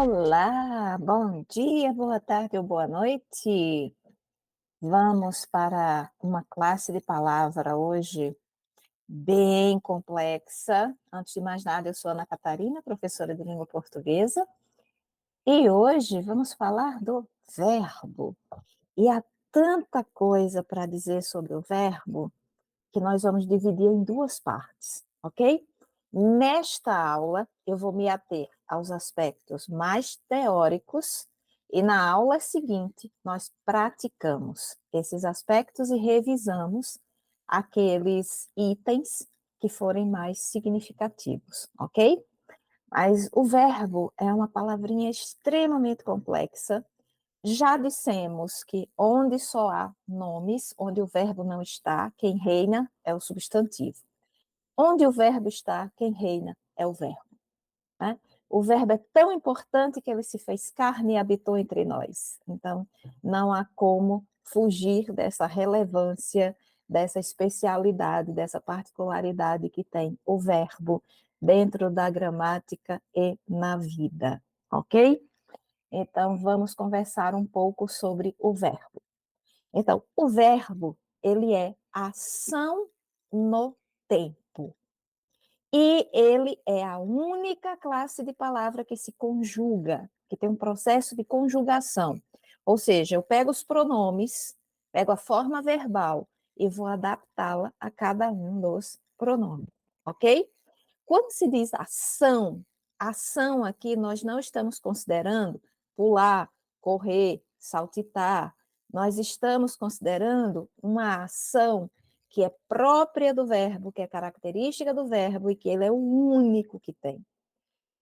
Olá, bom dia, boa tarde ou boa noite. Vamos para uma classe de palavra hoje bem complexa. Antes de mais nada, eu sou Ana Catarina, professora de língua portuguesa, e hoje vamos falar do verbo. E há tanta coisa para dizer sobre o verbo que nós vamos dividir em duas partes, ok? Nesta aula, eu vou me ater aos aspectos mais teóricos e na aula seguinte, nós praticamos esses aspectos e revisamos aqueles itens que forem mais significativos, ok? Mas o verbo é uma palavrinha extremamente complexa. Já dissemos que onde só há nomes, onde o verbo não está, quem reina é o substantivo. Onde o verbo está, quem reina é o verbo. Né? O verbo é tão importante que ele se fez carne e habitou entre nós. Então, não há como fugir dessa relevância, dessa especialidade, dessa particularidade que tem o verbo dentro da gramática e na vida, ok? Então, vamos conversar um pouco sobre o verbo. Então, o verbo, ele é ação no tempo. E ele é a única classe de palavra que se conjuga, que tem um processo de conjugação. Ou seja, eu pego os pronomes, pego a forma verbal e vou adaptá-la a cada um dos pronomes, ok? Quando se diz ação aqui nós não estamos considerando pular, correr, saltitar. Nós estamos considerando uma ação que é própria do verbo, que é característica do verbo e que ele é o único que tem.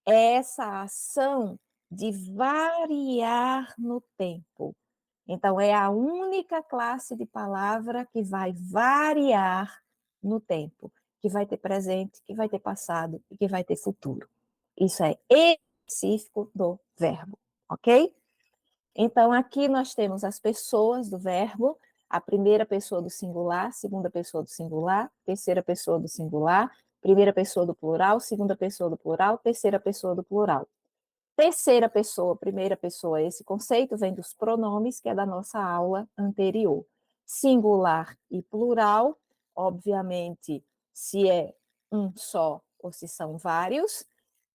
É essa ação de variar no tempo. Então, é a única classe de palavra que vai variar no tempo, que vai ter presente, que vai ter passado e que vai ter futuro. Isso é específico do verbo, ok? Então, aqui nós temos as pessoas do verbo, a primeira pessoa do singular, segunda pessoa do singular, terceira pessoa do singular, primeira pessoa do plural, segunda pessoa do plural, terceira pessoa do plural. Terceira pessoa, primeira pessoa, esse conceito vem dos pronomes, que é da nossa aula anterior. Singular e plural, obviamente, se é um só ou se são vários,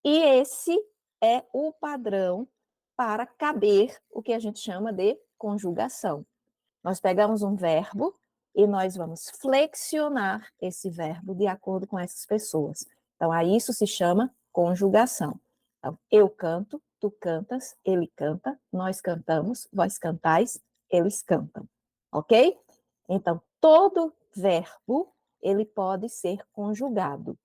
e esse é o padrão para caber o que a gente chama de conjugação. Nós pegamos um verbo e nós vamos flexionar esse verbo de acordo com essas pessoas. Então, a isso se chama conjugação. Então, eu canto, tu cantas, ele canta, nós cantamos, vós cantais, eles cantam. Ok? Então, todo verbo, ele pode ser conjugado.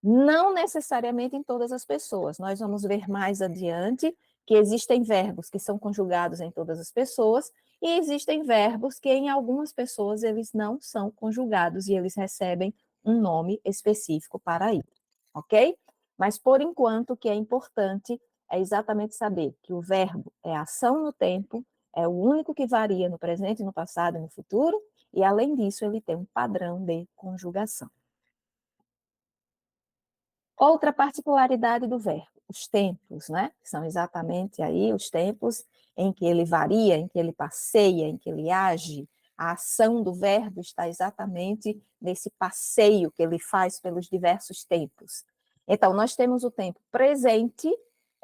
Não necessariamente em todas as pessoas. Nós vamos ver mais adiante que existem verbos que são conjugados em todas as pessoas e existem verbos que em algumas pessoas eles não são conjugados e eles recebem um nome específico para isso, ok? Mas por enquanto o que é importante é exatamente saber que o verbo é ação no tempo, é o único que varia no presente, no passado e no futuro, e além disso ele tem um padrão de conjugação. Outra particularidade do verbo, os tempos, né? São exatamente aí os tempos em que ele varia, em que ele passeia, em que ele age. A ação do verbo está exatamente nesse passeio que ele faz pelos diversos tempos. Então, nós temos o tempo presente,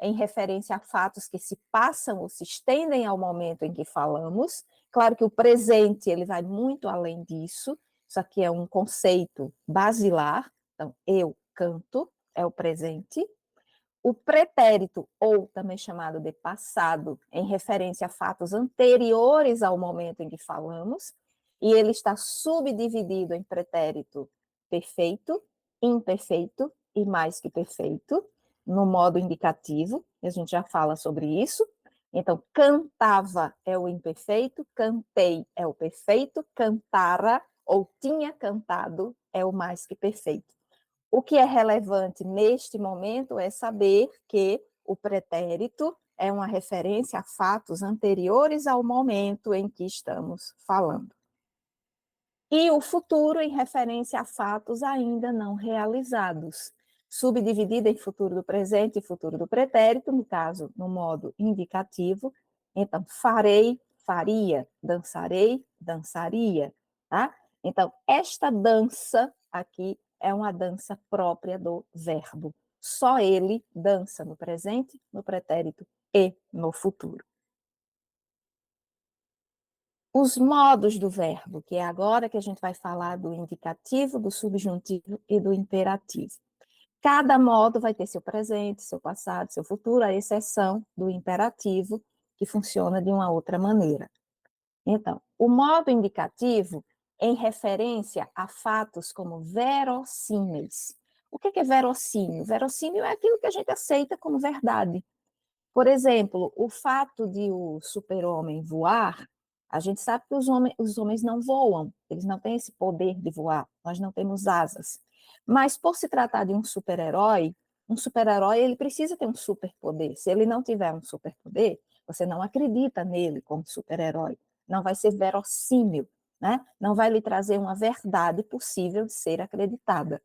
em referência a fatos que se passam ou se estendem ao momento em que falamos. Claro que o presente ele vai muito além disso, isso aqui é um conceito basilar. Então, eu canto, é o presente. O pretérito, ou também chamado de passado, em referência a fatos anteriores ao momento em que falamos, e ele está subdividido em pretérito perfeito, imperfeito e mais que perfeito, no modo indicativo, a gente já fala sobre isso. Então, cantava é o imperfeito, cantei é o perfeito, cantara ou tinha cantado é o mais que perfeito. O que é relevante neste momento é saber que o pretérito é uma referência a fatos anteriores ao momento em que estamos falando. E o futuro em referência a fatos ainda não realizados. subdividida em futuro do presente e futuro do pretérito, no caso, no modo indicativo. Então, farei, faria, dançarei, dançaria, tá? Então, esta dança aqui é uma dança própria do verbo. Só ele dança no presente, no pretérito e no futuro. Os modos do verbo, que é agora que a gente vai falar do indicativo, do subjuntivo e do imperativo. Cada modo vai ter seu presente, seu passado, seu futuro, à exceção do imperativo, que funciona de uma outra maneira. Então, o modo indicativo em referência a fatos como verossímeis. O que é verossímil? Verossímil é aquilo que a gente aceita como verdade. Por exemplo, o fato de o super-homem voar, a gente sabe que os homens não voam, eles não têm esse poder de voar, nós não temos asas. Mas por se tratar de um super-herói ele precisa ter um superpoder. Se ele não tiver um superpoder, você não acredita nele como super-herói. Não vai ser verossímil, né? Não vai lhe trazer uma verdade possível de ser acreditada.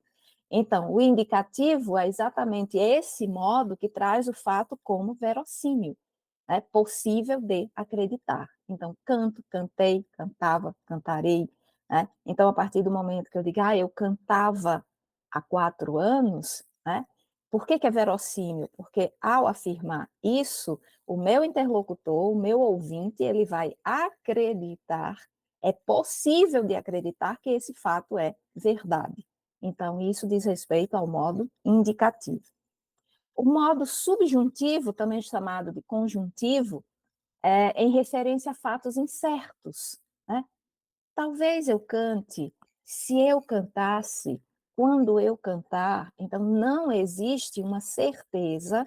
Então, o indicativo é exatamente esse modo que traz o fato como verossímil, né? Possível de acreditar. Então, canto, cantei, cantava, cantarei. Né? Então, a partir do momento que eu digo, eu cantava há 4 anos, né? Por que é verossímil? Porque ao afirmar isso, o meu interlocutor, o meu ouvinte, ele vai acreditar, é possível de acreditar que esse fato é verdade. Então, isso diz respeito ao modo indicativo. O modo subjuntivo, também chamado de conjuntivo, é em referência a fatos incertos. Né? Talvez eu cante, se eu cantasse, quando eu cantar, então não existe uma certeza,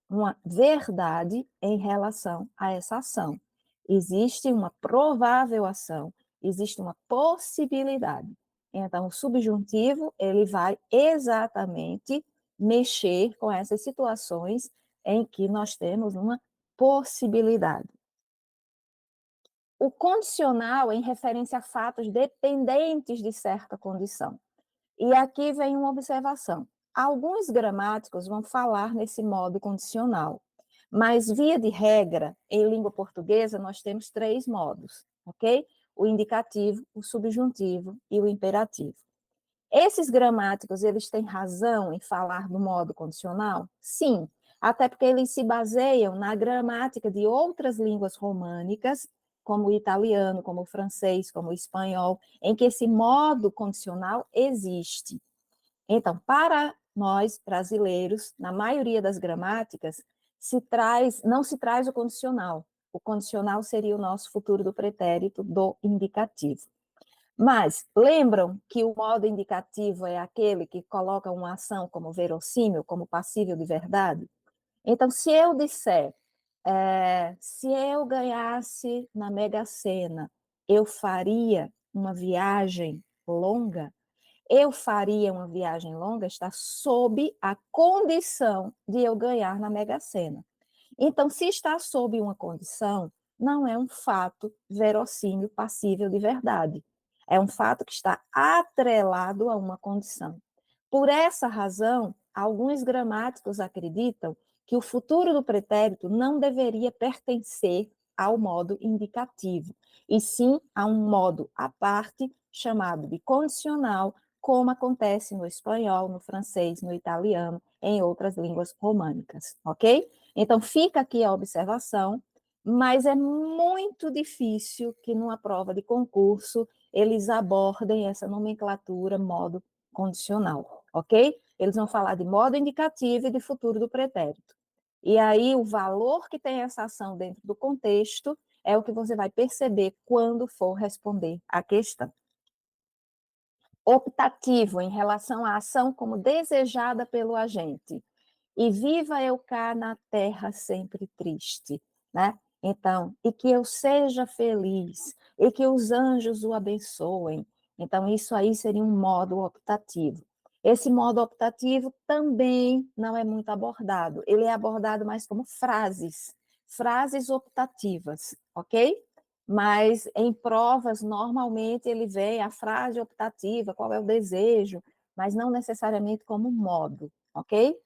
uma verdade em relação a essa ação. Existe uma provável ação, existe uma possibilidade. Então, o subjuntivo, ele vai exatamente mexer com essas situações em que nós temos uma possibilidade. O condicional é em referência a fatos dependentes de certa condição. E aqui vem uma observação. Alguns gramáticos vão falar nesse modo condicional, mas, via de regra, em língua portuguesa, nós temos 3 modos, ok? O indicativo, o subjuntivo e o imperativo. Esses gramáticos, eles têm razão em falar do modo condicional? Sim, até porque eles se baseiam na gramática de outras línguas românicas, como o italiano, como o francês, como o espanhol, em que esse modo condicional existe. Então, para nós, brasileiros, na maioria das gramáticas, não se traz o condicional. O condicional seria o nosso futuro do pretérito do indicativo. Mas lembram que o modo indicativo é aquele que coloca uma ação como verossímil, como passível de verdade? Então, se eu disser, se eu ganhasse na Mega Sena, eu faria uma viagem longa, eu faria uma viagem longa está sob a condição de eu ganhar na Mega Sena. Então, se está sob uma condição, não é um fato verossímil, passível de verdade. É um fato que está atrelado a uma condição. Por essa razão, alguns gramáticos acreditam que o futuro do pretérito não deveria pertencer ao modo indicativo, e sim a um modo à parte, chamado de condicional, como acontece no espanhol, no francês, no italiano, em outras línguas românicas, ok? Então, fica aqui a observação, mas é muito difícil que numa prova de concurso eles abordem essa nomenclatura modo condicional, ok? Eles vão falar de modo indicativo e de futuro do pretérito. E aí, o valor que tem essa ação dentro do contexto é o que você vai perceber quando for responder a questão. Optativo, em relação à ação como desejada pelo agente. E viva eu cá na terra sempre triste, né? Então, e que eu seja feliz, e que os anjos o abençoem. Então, isso aí seria um modo optativo. Esse modo optativo também não é muito abordado. Ele é abordado mais como frases optativas, ok? Mas em provas, normalmente, ele vem a frase optativa, qual é o desejo, mas não necessariamente como modo, ok?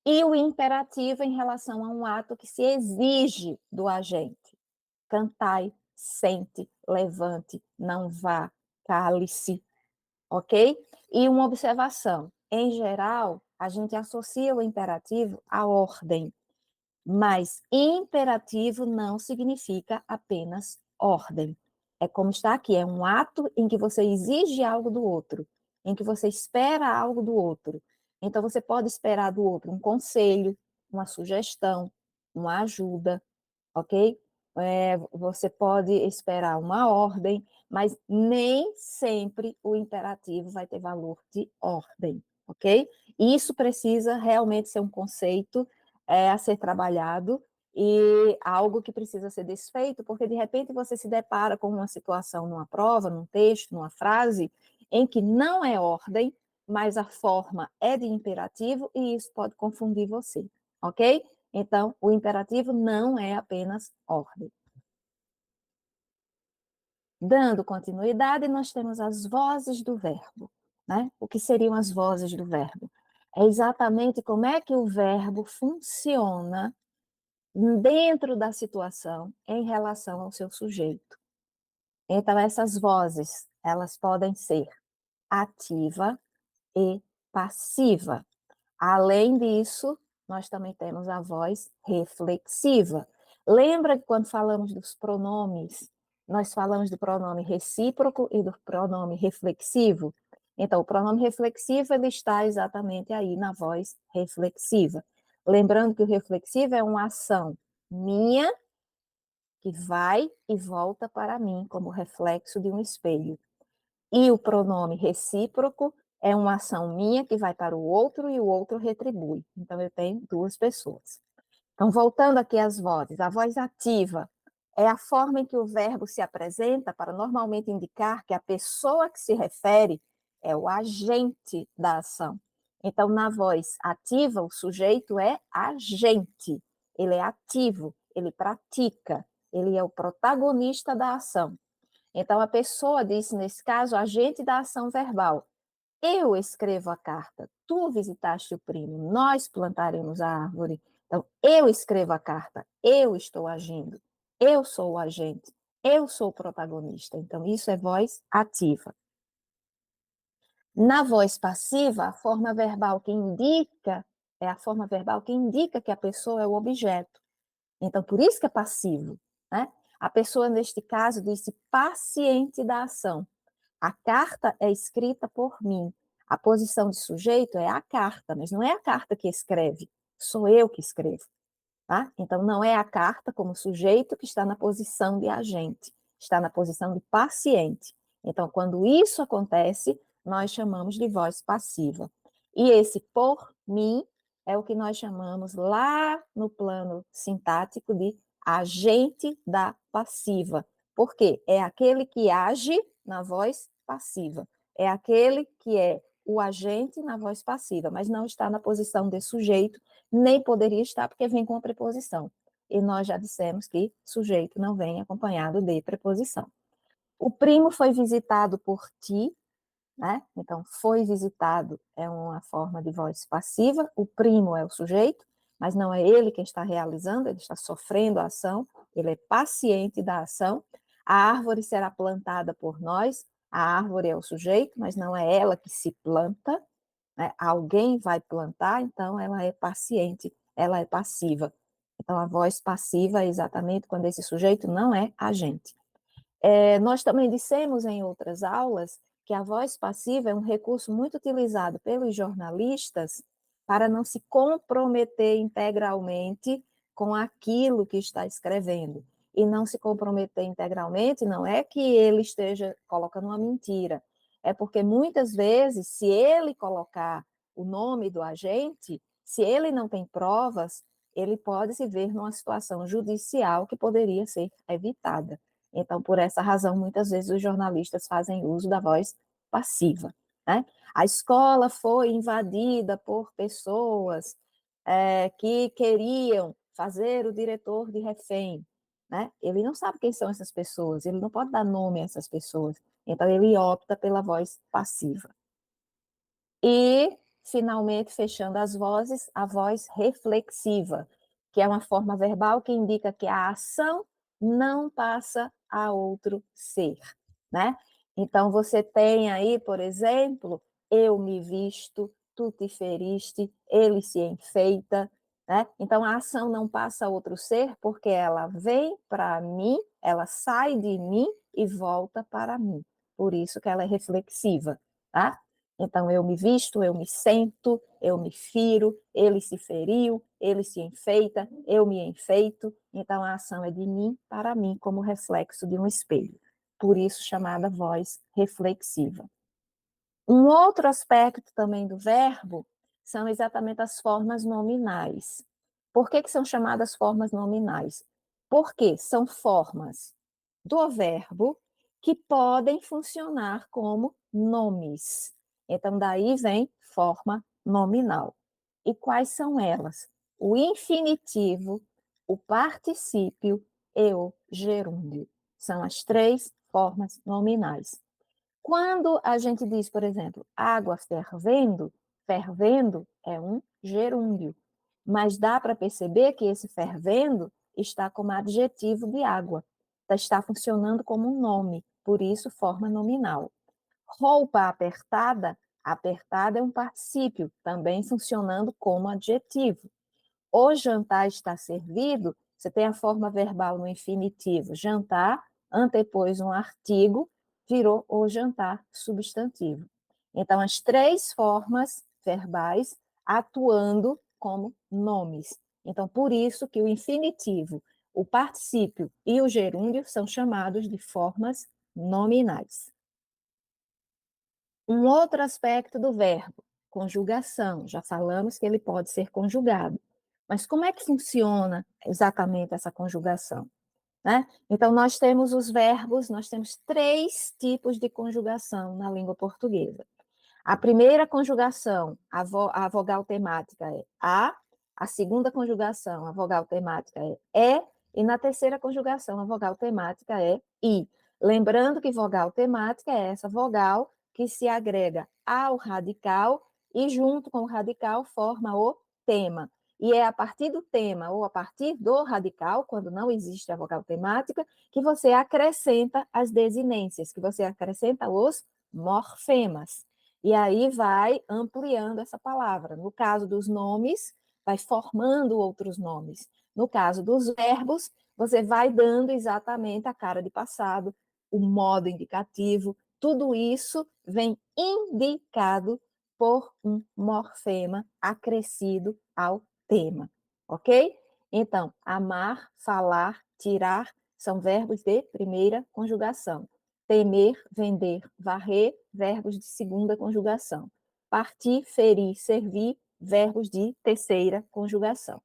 E o imperativo em relação a um ato que se exige do agente. Cantai, sente, levante, não vá, cale-se, ok? E uma observação: em geral, a gente associa o imperativo à ordem, mas imperativo não significa apenas ordem. É como está aqui, é um ato em que você exige algo do outro, em que você espera algo do outro. Então, você pode esperar do outro um conselho, uma sugestão, uma ajuda, ok? Você pode esperar uma ordem, mas nem sempre o imperativo vai ter valor de ordem, ok? Isso precisa realmente ser um conceito a ser trabalhado e algo que precisa ser desfeito, porque de repente você se depara com uma situação numa prova, num texto, numa frase, em que não é ordem, mas a forma é de imperativo e isso pode confundir você, ok? Então, o imperativo não é apenas ordem. Dando continuidade, nós temos as vozes do verbo, né? O que seriam as vozes do verbo? É exatamente como é que o verbo funciona dentro da situação em relação ao seu sujeito. Então, essas vozes, elas podem ser ativa e passiva. Além disso, nós também temos a voz reflexiva. Lembra que quando falamos dos pronomes, nós falamos do pronome recíproco e do pronome reflexivo? Então, o pronome reflexivo ele está exatamente aí na voz reflexiva. Lembrando que o reflexivo é uma ação minha que vai e volta para mim como reflexo de um espelho. E o pronome recíproco é uma ação minha que vai para o outro e o outro retribui. Então, eu tenho duas pessoas. Então, voltando aqui às vozes, a voz ativa é a forma em que o verbo se apresenta para normalmente indicar que a pessoa que se refere é o agente da ação. Então, na voz ativa, o sujeito é agente, ele é ativo, ele pratica, ele é o protagonista da ação. Então, a pessoa disse, nesse caso, agente da ação verbal. Eu escrevo a carta, tu visitaste o primo, nós plantaremos a árvore. Então, eu escrevo a carta, eu estou agindo, eu sou o agente, eu sou o protagonista. Então, isso é voz ativa. Na voz passiva, a forma verbal que indica é a forma verbal que indica que a pessoa é o objeto. Então, por isso que é passivo, né? A pessoa, neste caso, disse paciente da ação. A carta é escrita por mim. A posição de sujeito é a carta, mas não é a carta que escreve, sou eu que escrevo. Tá? Então, não é a carta como sujeito que está na posição de agente, está na posição de paciente. Então, quando isso acontece, nós chamamos de voz passiva. E esse por mim é o que nós chamamos lá no plano sintático de agente da passiva. Por quê? É aquele que age na voz passiva. É aquele que é o agente na voz passiva, mas não está na posição de sujeito, nem poderia estar porque vem com a preposição. E nós já dissemos que sujeito não vem acompanhado de preposição. O primo foi visitado por ti, né? Então, foi visitado é uma forma de voz passiva, o primo é o sujeito, mas não é ele quem está realizando, ele está sofrendo a ação, ele é paciente da ação. A árvore será plantada por nós, a árvore é o sujeito, mas não é ela que se planta, né? Alguém vai plantar, então ela é paciente, ela é passiva. Então, a voz passiva é exatamente quando esse sujeito não é agente. Nós também dissemos em outras aulas que a voz passiva é um recurso muito utilizado pelos jornalistas para não se comprometer integralmente com aquilo que está escrevendo. E não se comprometer integralmente não é que ele esteja colocando uma mentira, é porque muitas vezes, se ele colocar o nome do agente, se ele não tem provas, ele pode se ver numa situação judicial que poderia ser evitada. Então, por essa razão, muitas vezes os jornalistas fazem uso da voz passiva. Né? A escola foi invadida por pessoas que queriam fazer o diretor de refém. Né? Ele não sabe quem são essas pessoas, ele não pode dar nome a essas pessoas. Então, ele opta pela voz passiva. E finalmente fechando as vozes, a voz reflexiva, que é uma forma verbal que indica que a ação não passa a outro ser, né? Então você tem aí, por exemplo, eu me visto, tu te feriste, ele se enfeita, né? Então a ação não passa a outro ser porque ela vem para mim, ela sai de mim e volta para mim. Por isso que ela é reflexiva, tá? Então eu me visto, eu me sento, eu me firo, ele se feriu, ele se enfeita, eu me enfeito. Então a ação é de mim para mim, como reflexo de um espelho. Por isso chamada voz reflexiva. Um outro aspecto também do verbo são exatamente as formas nominais. Por que são chamadas formas nominais? Porque são formas do verbo que podem funcionar como nomes. Então, daí vem forma nominal. E quais são elas? O infinitivo, o particípio e o gerúndio. São as três formas nominais. Quando a gente diz, por exemplo, água fervendo, fervendo é um gerúndio, mas dá para perceber que esse fervendo está como adjetivo de água, está funcionando como um nome, por isso forma nominal. Roupa apertada, apertada é um particípio, também funcionando como adjetivo. O jantar está servido, você tem a forma verbal no infinitivo, jantar, antepôs um artigo, virou o jantar substantivo. Então, as três formas verbais atuando como nomes. Então, por isso que o infinitivo, o particípio e o gerúndio são chamados de formas nominais. Um outro aspecto do verbo, conjugação. Já falamos que ele pode ser conjugado. Mas como é que funciona exatamente essa conjugação? Né? Então, nós temos os verbos, nós temos três tipos de conjugação na língua portuguesa. A primeira conjugação, a vogal temática é a segunda conjugação, a vogal temática é, e na terceira conjugação, a vogal temática é i. Lembrando que vogal temática é essa vogal que se agrega ao radical e, junto com o radical, forma o tema. E é a partir do tema ou a partir do radical, quando não existe a vogal temática, que você acrescenta as desinências, que você acrescenta os morfemas. E aí vai ampliando essa palavra. No caso dos nomes, vai formando outros nomes. No caso dos verbos, você vai dando exatamente a cara de passado, o modo indicativo, tudo isso vem indicado por um morfema acrescido ao tema, ok? Então, amar, falar, tirar são verbos de primeira conjugação. Temer, vender, varrer, verbos de segunda conjugação. Partir, ferir, servir, verbos de terceira conjugação.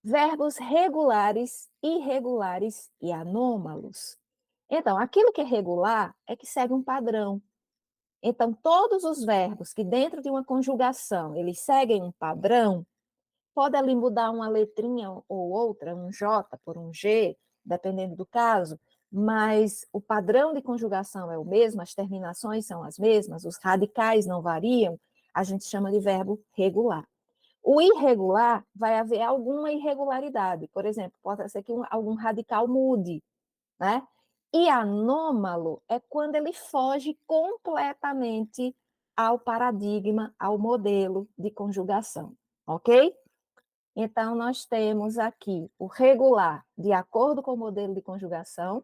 Verbos regulares, irregulares e anômalos. Então, aquilo que é regular é que segue um padrão. Então, todos os verbos que dentro de uma conjugação eles seguem um padrão, pode ali mudar uma letrinha ou outra, um J por um G, dependendo do caso, mas o padrão de conjugação é o mesmo, as terminações são as mesmas, os radicais não variam, a gente chama de verbo regular. O irregular vai haver alguma irregularidade, por exemplo, pode ser que algum radical mude, né? E anômalo é quando ele foge completamente ao paradigma, ao modelo de conjugação, ok? Então, nós temos aqui o regular, de acordo com o modelo de conjugação,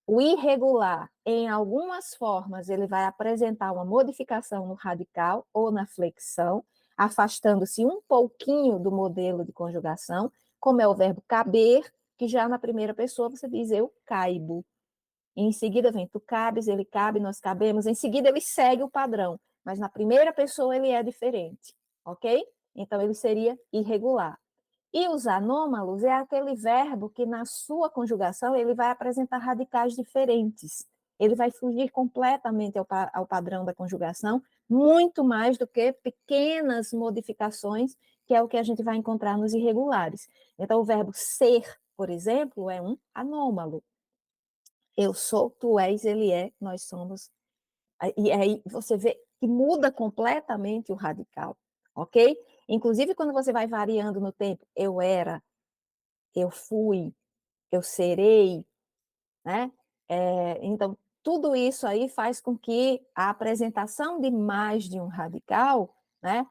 o irregular, em algumas formas, ele vai apresentar uma modificação no radical ou na flexão, afastando-se um pouquinho do modelo de conjugação, como é o verbo caber, que já na primeira pessoa você diz eu caibo. Em seguida vem tu cabes, ele cabe, nós cabemos. Em seguida ele segue o padrão, mas na primeira pessoa ele é diferente, ok? Então ele seria irregular. E os anômalos é aquele verbo que na sua conjugação ele vai apresentar radicais diferentes. Ele vai fugir completamente ao padrão da conjugação, muito mais do que pequenas modificações, que é o que a gente vai encontrar nos irregulares. Então, o verbo ser, por exemplo, é um anômalo. Eu sou, tu és, ele é, nós somos. E aí você vê que muda completamente o radical, ok? Inclusive, quando você vai variando no tempo, eu era, eu fui, eu serei, né? Então, tudo isso aí faz com que a apresentação de mais de um radical, né,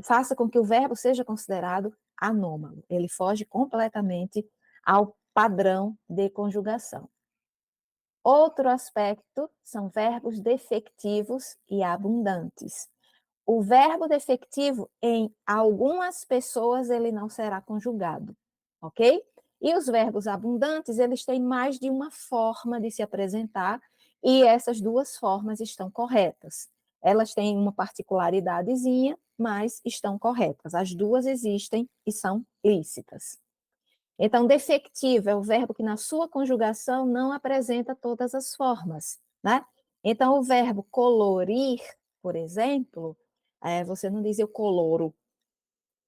faça com que o verbo seja considerado anômalo. Ele foge completamente ao padrão de conjugação. Outro aspecto são verbos defectivos e abundantes. O verbo defectivo, em algumas pessoas, ele não será conjugado, ok? E os verbos abundantes, eles têm mais de uma forma de se apresentar, e essas duas formas estão corretas. Elas têm uma particularidadezinha, mas estão corretas. As duas existem e são lícitas. Então, defectivo é o verbo que na sua conjugação não apresenta todas as formas, né? Então, o verbo colorir, por exemplo, você não diz eu coloro,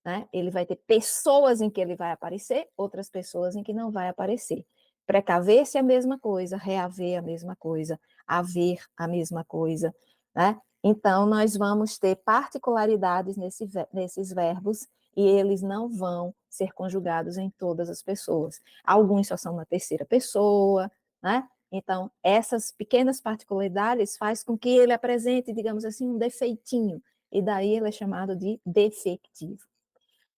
né? Ele vai ter pessoas em que ele vai aparecer, outras pessoas em que não vai aparecer. Precaver-se é a mesma coisa, reaver a mesma coisa, haver a mesma coisa, né? Então, nós vamos ter particularidades nesses verbos e eles não vão ser conjugados em todas as pessoas. Alguns só são na terceira pessoa, né? Então, essas pequenas particularidades faz com que ele apresente, digamos assim, um defeitinho, e daí ele é chamado de defectivo.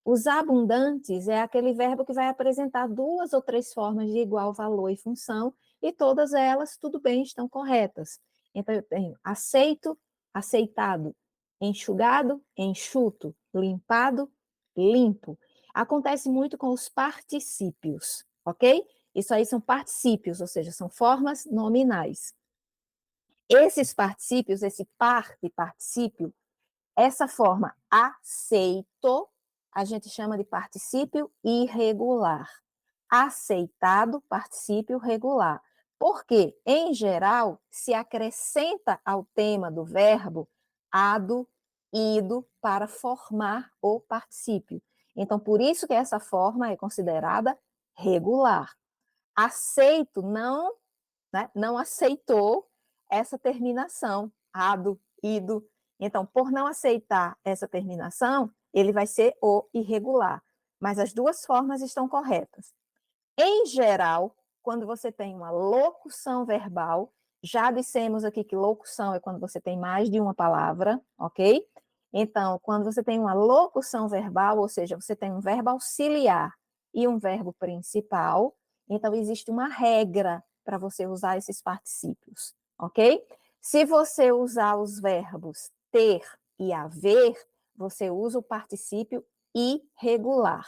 Os abundantes é aquele verbo que vai apresentar duas ou três formas de igual valor e função, e todas elas, tudo bem, estão corretas. Então, eu tenho aceito, aceitado, enxugado, enxuto, limpado, limpo. Acontece muito com os particípios, ok? Isso aí são particípios, ou seja, são formas nominais. Esses particípios, esse parte particípio, essa forma aceito, a gente chama de particípio irregular. Aceitado, particípio regular. Porque, em geral, se acrescenta ao tema do verbo ado, ido, para formar o particípio. Então, por isso que essa forma é considerada regular. Aceito não, né, não aceitou essa terminação, ado, ido. Então, por não aceitar essa terminação, ele vai ser o irregular. Mas as duas formas estão corretas. Em geral, quando você tem uma locução verbal, já dissemos aqui que locução é quando você tem mais de uma palavra, ok? Então, quando você tem uma locução verbal, ou seja, você tem um verbo auxiliar e um verbo principal, então existe uma regra para você usar esses particípios, ok? Se você usar os verbos ter e haver, você usa o particípio irregular,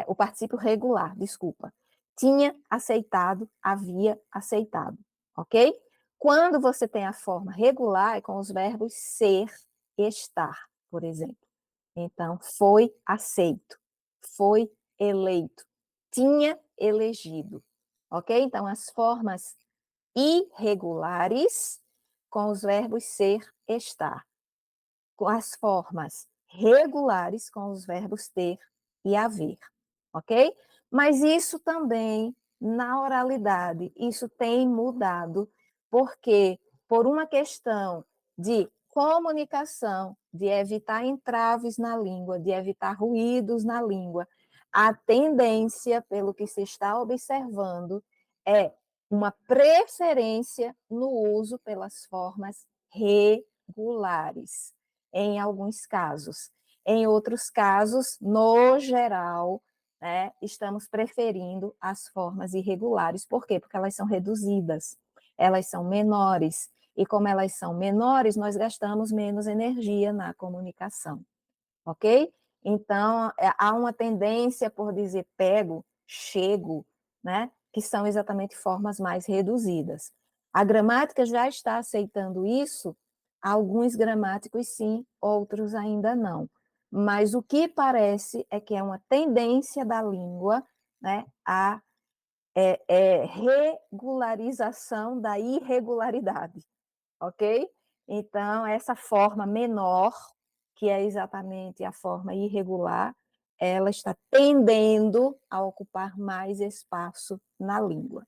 o particípio regular, desculpa. Tinha aceitado, havia aceitado, ok? Quando você tem a forma regular, é com os verbos ser, estar, por exemplo. Então, foi aceito, foi eleito, tinha elegido, ok? Então, as formas irregulares com os verbos ser, estar. Com as formas regulares com os verbos ter e haver, ok? Mas isso também, na oralidade, isso tem mudado, porque por uma questão de comunicação, de evitar entraves na língua, de evitar ruídos na língua, a tendência, pelo que se está observando, é uma preferência no uso pelas formas regulares, em alguns casos. Em outros casos, no geral, né, estamos preferindo as formas irregulares. Por quê? Porque elas são reduzidas, elas são menores. E como elas são menores, nós gastamos menos energia na comunicação, ok? Então, há uma tendência por dizer pego, chego, né? Que são exatamente formas mais reduzidas. A gramática já está aceitando isso, alguns gramáticos sim, outros ainda não. Mas o que parece é que é uma tendência da língua, né, a regularização da irregularidade, ok? Então, essa forma menor, que é exatamente a forma irregular, ela está tendendo a ocupar mais espaço na língua.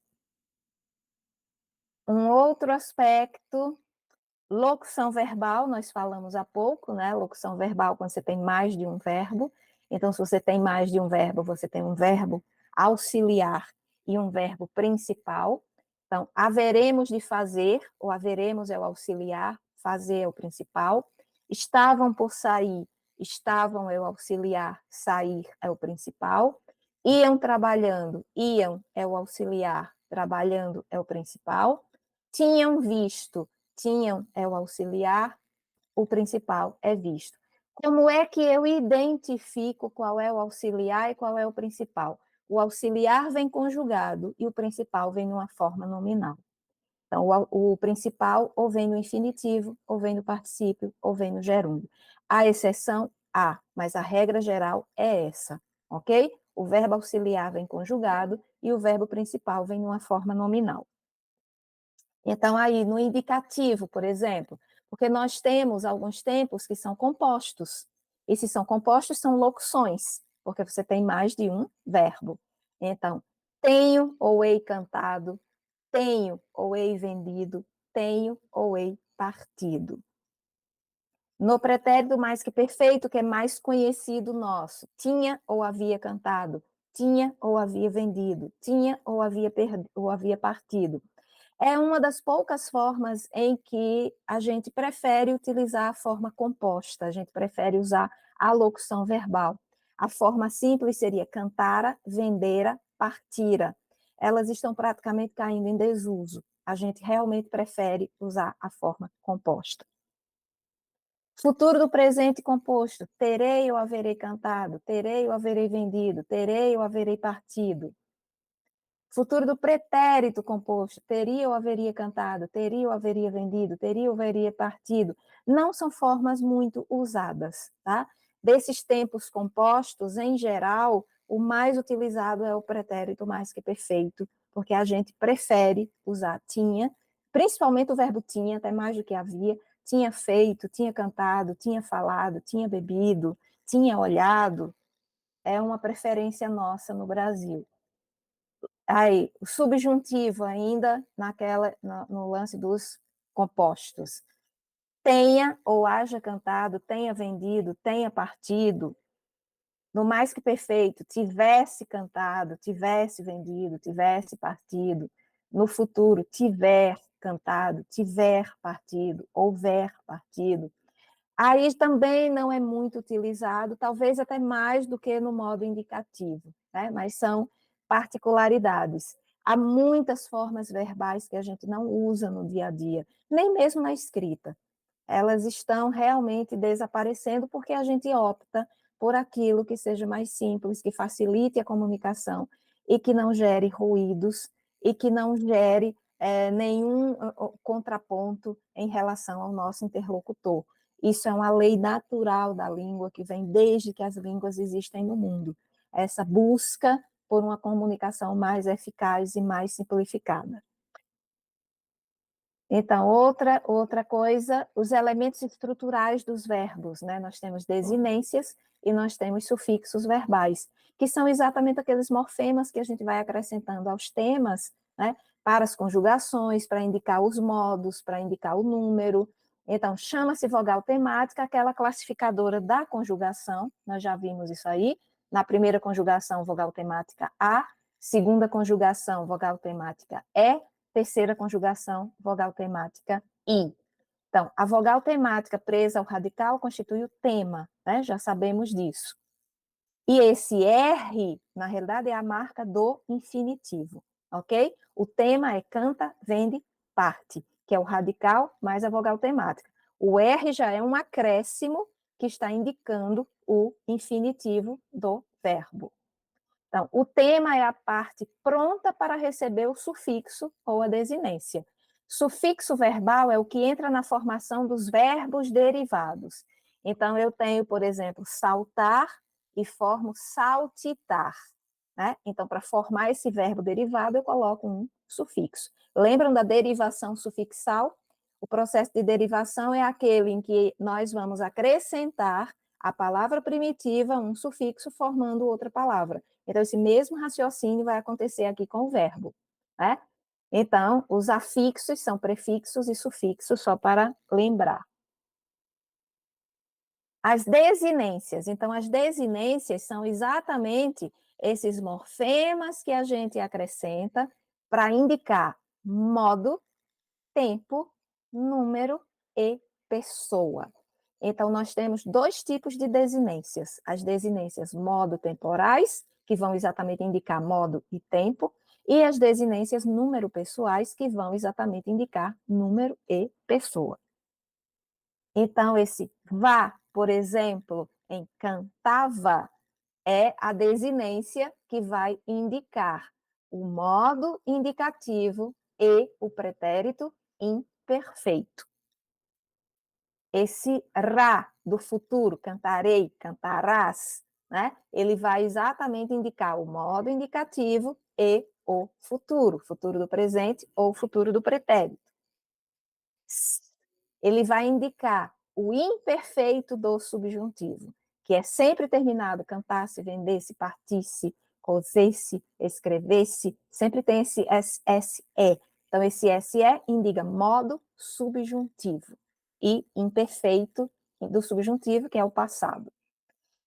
Um outro aspecto Locução verbal, nós falamos há pouco, né? Locução verbal quando você tem mais de um verbo. Então, se você tem mais de um verbo, você tem um verbo auxiliar e um verbo principal. Então, haveremos de fazer, ou haveremos é o auxiliar, fazer é o principal. Estavam por sair, estavam é o auxiliar, sair é o principal. Iam trabalhando, iam é o auxiliar, trabalhando é o principal. Tinham visto, tinham é o auxiliar, o principal é visto. Como é que eu identifico qual é o auxiliar e qual é o principal? O auxiliar vem conjugado e o principal vem numa forma nominal. Então, o principal ou vem no infinitivo, ou vem no particípio, ou vem no gerúndio. A exceção, há, mas a regra geral é essa, ok? O verbo auxiliar vem conjugado e o verbo principal vem numa forma nominal. Então, aí, no indicativo, por exemplo, porque nós temos alguns tempos que são compostos. E se são compostos, são locuções, porque você tem mais de um verbo. Então, tenho ou hei cantado, tenho ou hei vendido, tenho ou hei partido. No pretérito mais que perfeito, que é mais conhecido nosso, tinha ou havia cantado, tinha ou havia vendido, tinha ou havia partido. É uma das poucas formas em que a gente prefere utilizar a forma composta, a gente prefere usar a locução verbal. A forma simples seria cantara, vendera, partira. Elas estão praticamente caindo em desuso. A gente realmente prefere usar a forma composta. Futuro do presente composto: terei ou haverei cantado, terei ou haverei vendido, terei ou haverei partido. Futuro do pretérito composto: teria ou haveria cantado, teria ou haveria vendido, teria ou haveria partido. Não são formas muito usadas, tá? Desses tempos compostos, em geral, o mais utilizado é o pretérito mais que perfeito, porque a gente prefere usar tinha, principalmente o verbo tinha, até mais do que havia, tinha feito, tinha cantado, tinha falado, tinha bebido, tinha olhado. É uma preferência nossa no Brasil. Aí, o subjuntivo ainda no lance dos compostos. Tenha ou haja cantado, tenha vendido, tenha partido. No mais que perfeito, tivesse cantado, tivesse vendido, tivesse partido. No futuro, tiver cantado, tiver partido, houver partido. Aí também não é muito utilizado, talvez até mais do que no modo indicativo, né? Mas são particularidades. Há muitas formas verbais que a gente não usa no dia a dia, nem mesmo na escrita. Elas estão realmente desaparecendo porque a gente opta por aquilo que seja mais simples, que facilite a comunicação e que não gere ruídos e que não gere nenhum contraponto em relação ao nosso interlocutor. Isso é uma lei natural da língua que vem desde que as línguas existem no mundo. Essa busca por uma comunicação mais eficaz e mais simplificada. Então, outra coisa, os elementos estruturais dos verbos, né? Nós temos desinências e nós temos sufixos verbais, que são exatamente aqueles morfemas que a gente vai acrescentando aos temas, né? Para as conjugações, para indicar os modos, para indicar o número. Então, chama-se vogal temática, aquela classificadora da conjugação, nós já vimos isso aí. Na primeira conjugação, vogal temática a, segunda conjugação, vogal temática é, terceira conjugação, vogal temática I. Então, a vogal temática presa ao radical constitui o tema, né? Já sabemos disso. E esse R, na realidade, é a marca do infinitivo, ok? O tema é canta, vende, parte, que é o radical mais a vogal temática. O R já é um acréscimo que está indicando o infinitivo do verbo. Então, o tema é a parte pronta para receber o sufixo ou a desinência. Sufixo verbal é o que entra na formação dos verbos derivados. Então, eu tenho, por exemplo, saltar e formo saltitar. Né? Então, para formar esse verbo derivado, eu coloco um sufixo. Lembram da derivação sufixal? O processo de derivação é aquele em que nós vamos acrescentar à palavra primitiva um sufixo formando outra palavra. Então, esse mesmo raciocínio vai acontecer aqui com o verbo. Né? Então, os afixos são prefixos e sufixos, só para lembrar. As desinências. Então, as desinências são exatamente esses morfemas que a gente acrescenta para indicar modo, tempo, número e pessoa. Então, nós temos dois tipos de desinências: as desinências modo-temporais, que vão exatamente indicar modo e tempo, e as desinências número-pessoais, que vão exatamente indicar número e pessoa. Então, esse vá, por exemplo, em cantava, é a desinência que vai indicar o modo indicativo e o pretérito imperfeito. Esse ra do futuro, cantarei, cantarás, né? Ele vai exatamente indicar o modo indicativo e o futuro do presente ou futuro do pretérito. Ele vai indicar o imperfeito do subjuntivo, que é sempre terminado, cantasse, vendesse, partisse, cozesse, escrevesse, sempre tem esse SE. Então, esse SE indica modo subjuntivo e imperfeito do subjuntivo, que é o passado.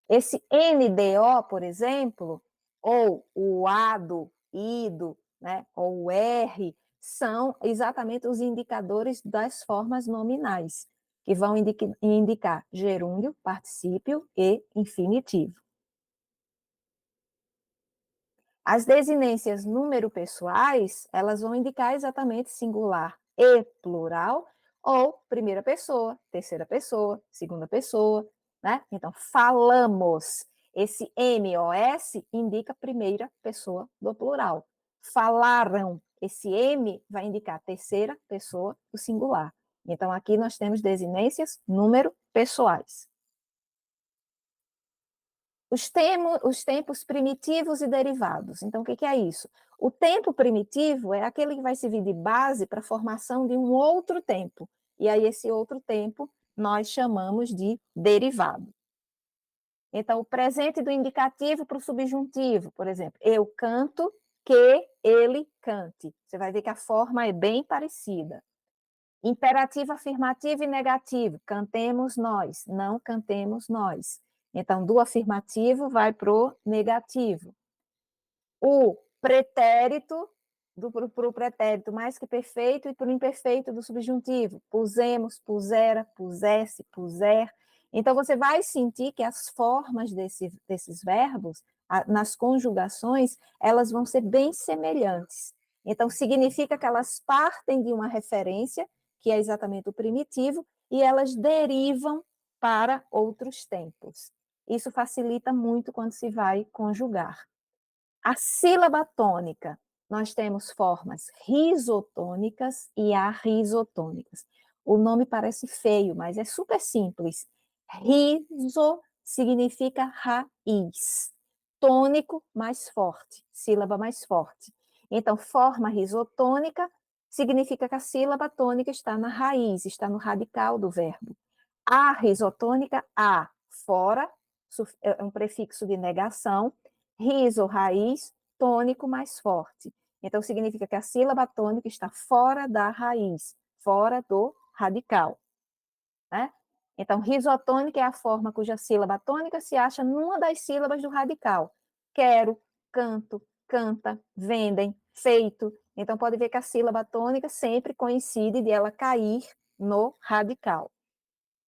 Esse NDO, por exemplo, ou o ADO, IDO, né, ou o R, são exatamente os indicadores das formas nominais, que vão indicar gerúndio, particípio e infinitivo. As desinências número-pessoais, elas vão indicar exatamente singular e plural, ou primeira pessoa, terceira pessoa, segunda pessoa, né? Então, falamos. Esse MOS indica primeira pessoa do plural. Falaram. Esse M vai indicar terceira pessoa do singular. Então, aqui nós temos desinências número-pessoais. Os tempos primitivos e derivados. Então, o que é isso? O tempo primitivo é aquele que vai servir de base para a formação de um outro tempo. E aí, esse outro tempo, nós chamamos de derivado. Então, o presente do indicativo para o subjuntivo, por exemplo, eu canto que ele cante. Você vai ver que a forma é bem parecida. Imperativo afirmativo e negativo. Cantemos nós, não cantemos nós. Então, do afirmativo vai para o negativo. O pretérito, para o pretérito mais que perfeito e para o imperfeito do subjuntivo. Pusemos, pusera, pusesse, puser. Então, você vai sentir que as formas desses verbos, nas conjugações, elas vão ser bem semelhantes. Então, significa que elas partem de uma referência, que é exatamente o primitivo, e elas derivam para outros tempos. Isso facilita muito quando se vai conjugar. A sílaba tônica, nós temos formas risotônicas e arrisotônicas. O nome parece feio, mas é super simples. Riso significa raiz. Tônico, mais forte, sílaba mais forte. Então, forma risotônica significa que a sílaba tônica está na raiz, está no radical do verbo. A risotônica, a, fora, é um prefixo de negação, riso, raiz, tônico mais forte. Então, significa que a sílaba tônica está fora da raiz, fora do radical. Né? Então, risotônica é a forma cuja sílaba tônica se acha numa das sílabas do radical. Quero, canto, canta, vendem, feito. Então, pode ver que a sílaba tônica sempre coincide de ela cair no radical.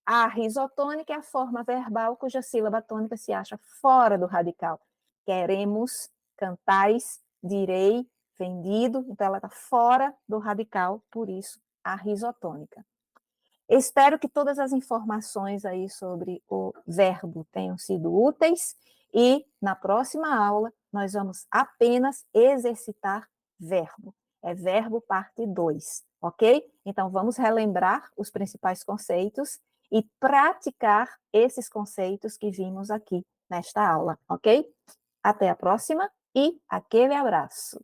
A risotônica é a forma verbal cuja sílaba tônica se acha fora do radical. Queremos, cantais, direi, vendido. Então, ela está fora do radical, por isso, a risotônica. Espero que todas as informações aí sobre o verbo tenham sido úteis e na próxima aula nós vamos apenas exercitar verbo. É verbo parte 2, ok? Então vamos relembrar os principais conceitos e praticar esses conceitos que vimos aqui nesta aula, ok? Até a próxima e aquele abraço.